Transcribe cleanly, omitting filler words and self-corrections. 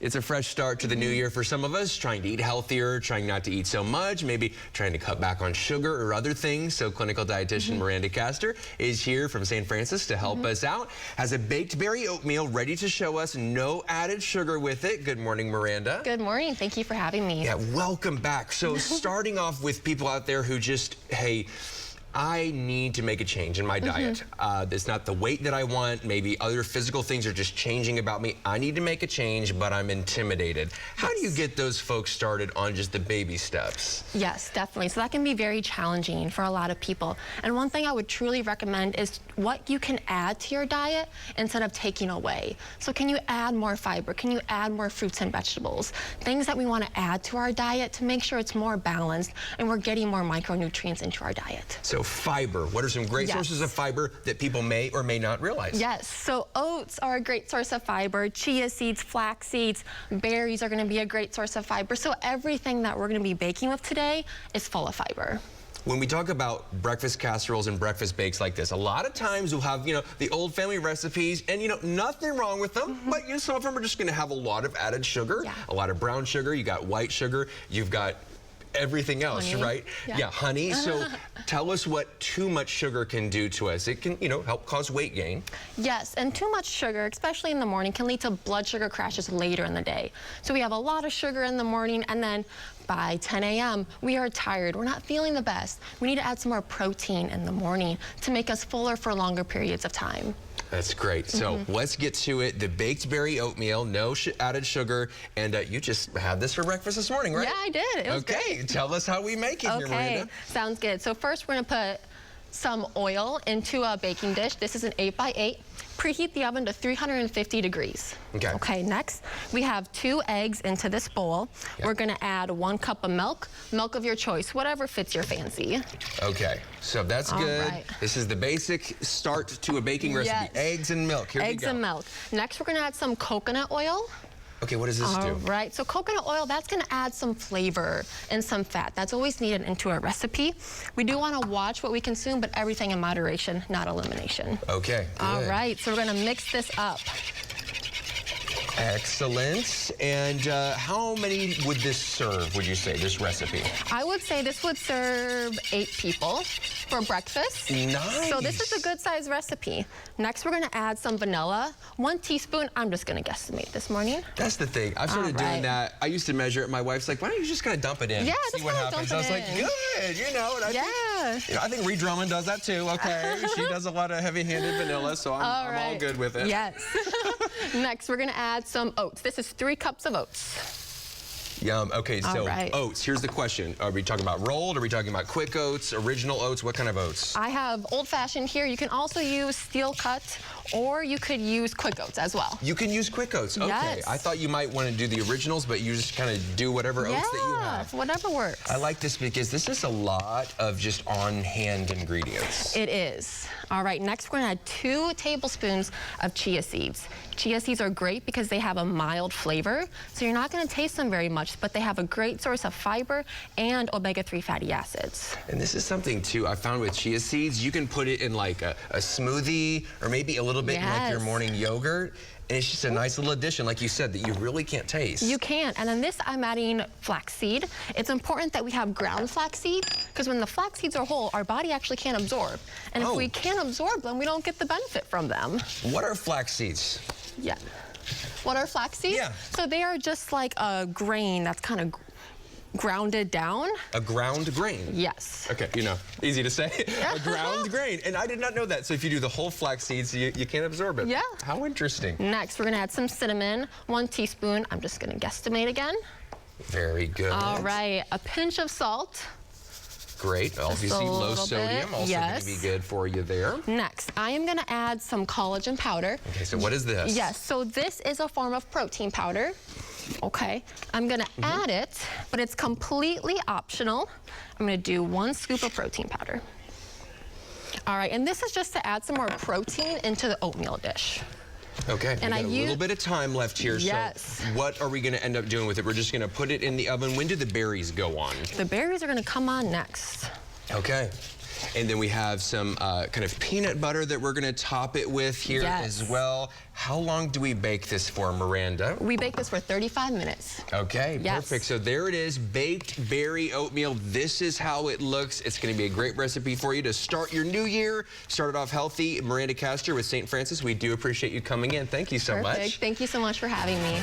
It's a fresh start to the new year for some of us, trying to eat healthier, trying not to eat so much, maybe trying to cut back on sugar or other things. So clinical dietitian Miranda Caster is here from St. Francis to help us out. Has a baked berry oatmeal ready to show us, no added sugar with it. Good morning, Miranda. Good morning. Thank you for having me. Yeah, welcome back. So starting off with people out there who just, hey, I need to make a change in my diet. It's not the weight that I want. Maybe other physical things are just changing about me. I need to make a change, but I'm intimidated. How do you get those folks started on just the baby steps? Yes, definitely. So that can be very challenging for a lot of people. And one thing I would truly recommend is what you can add to your diet instead of taking away. So can you add more fiber? Can you add more fruits and vegetables? Things that we want to add to our diet to make sure it's more balanced and we're getting more micronutrients into our diet. So fiber, what are some great sources of fiber that people may or may not realize? Yes, so oats are a great source of fiber. Chia seeds, flax seeds, berries are going to be a great source of fiber. So everything that we're going to be baking with today is full of fiber. When we talk about breakfast casseroles and breakfast bakes like this, a lot of times we'll have, the old family recipes and, nothing wrong with them, but, some of them are just going to have a lot of added sugar, a lot of brown sugar, you got white sugar, you've got everything else, honey. Right? Yeah, honey. So tell us what too much sugar can do to us. It can, help cause weight gain. Yes, and too much sugar, especially in the morning, can lead to blood sugar crashes later in the day. So we have a lot of sugar in the morning, and then by 10 a.m., we are tired. We're not feeling the best. We need to add some more protein in the morning to make us fuller for longer periods of time. That's great. So let's get to it. The baked berry oatmeal, no added sugar, and you just had this for breakfast this morning, right? Yeah, I did. It was great. Tell us how we make it here, Miranda. Sounds good. So first we're going to put some oil into a baking dish. This is an 8x8. Preheat the oven to 350 degrees. Okay, next we have 2 eggs into this bowl. We're going to add 1 cup of milk of your choice, whatever fits your fancy. Okay, so that's good. Right. This is the basic start to a baking recipe. Eggs and milk. Here we go. Eggs and milk. Next we're going to add some coconut oil. Okay, what does this do? All right, so coconut oil, that's going to add some flavor and some fat. That's always needed into a recipe. We do want to watch what we consume, but everything in moderation, not elimination. Okay, good. All right, so we're going to mix this up. Excellent. And how many would this serve, would you say, this recipe? I would say this would serve 8 people for breakfast. Nice. So this is a good size recipe. Next, we're going to add some vanilla. 1 teaspoon. I'm just going to guesstimate this morning. That's the thing. I started doing that. I used to measure it. My wife's like, why don't you just kind of dump it in? Yeah, see what happens. I was like, good. And I think Ree Drummond does that too. Okay. She does a lot of heavy-handed vanilla, so I'm all good with it. Yes. Next, we're going to add some oats. This is 3 cups of oats. Yum. Okay, so oats. Here's the question. Are we talking about rolled? Are we talking about quick oats, original oats? What kind of oats? I have old-fashioned here. You can also use steel cut, or you could use quick oats as well. You can use quick oats. Okay. Yes. I thought you might want to do the originals, but you just kind of do whatever oats that you have. Whatever works. I like this because this is a lot of just on-hand ingredients. It is. All right, next we're going to add 2 tablespoons of chia seeds. Chia seeds are great because they have a mild flavor, so you're not going to taste them very much, but they have a great source of fiber and omega-3 fatty acids. And this is something, too, I found with chia seeds. You can put it in like a smoothie or maybe a little bit in like your morning yogurt. And it's just a nice little addition, like you said, that you really can't taste. You can't. And in this, I'm adding flaxseed. It's important that we have ground flaxseed, because when the flax seeds are whole, our body actually can't absorb. And if we can't absorb them, we don't get the benefit from them. What are flax seeds? Yeah. What are flax seeds? Yeah. So they are just like a grain that's kind of grounded down. A ground grain? Yes. Okay, easy to say. A ground grain. And I did not know that. So if you do the whole flax seeds, you can't absorb it. Yeah. How interesting. Next, we're going to add some cinnamon, 1 teaspoon. I'm just going to guesstimate again. Very good. All right, a pinch of salt. Great. Obviously, low sodium. Also going to be good for you there. Next, I am going to add some collagen powder. Okay, so what is this? Yes, so this is a form of protein powder. Okay, I'm going to add it, but it's completely optional. I'm going to do 1 scoop of protein powder. All right, and this is just to add some more protein into the oatmeal dish. Okay, and we got a little bit of time left here. Yes. So what are we going to end up doing with it? We're just going to put it in the oven. When do the berries go on? The berries are going to come on next. Okay. And then we have some kind of peanut butter that we're gonna top it with here as well. How long do we bake this for, Miranda? We bake this for 35 minutes. Okay, perfect. So there it is, baked berry oatmeal. This is how it looks. It's gonna be a great recipe for you to start your new year. Start it off healthy. Miranda Caster with St. Francis, we do appreciate you coming in. Thank you so much. Thank you so much for having me.